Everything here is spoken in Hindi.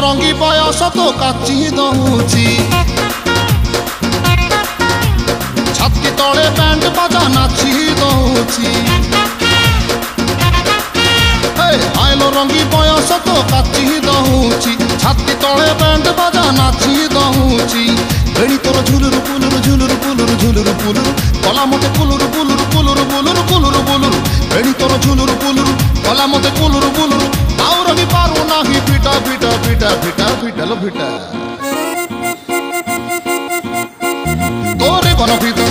रंगी बयस तो काची दउची छाती तले बैंड बाजा नाची दउची आइलो रंगी बयस तो काची दउची छाती तले बैंड बाजा नाची दउची बेणी तोर झुलुरु पुलुरु झुलुरु पुलुरु झुलुरु पुलुरु कला मते पुलुरु पुलुरु पुलुरु पुलुरु पुलुरु पुलुरु बेणी तोर झुलुरु पुलुरु कला मते पुलुरु पुलुरु आउर भी पारू नाही पिटा पिटा पिटा पिटा पिटा लो पिटा तोरे बन पिटा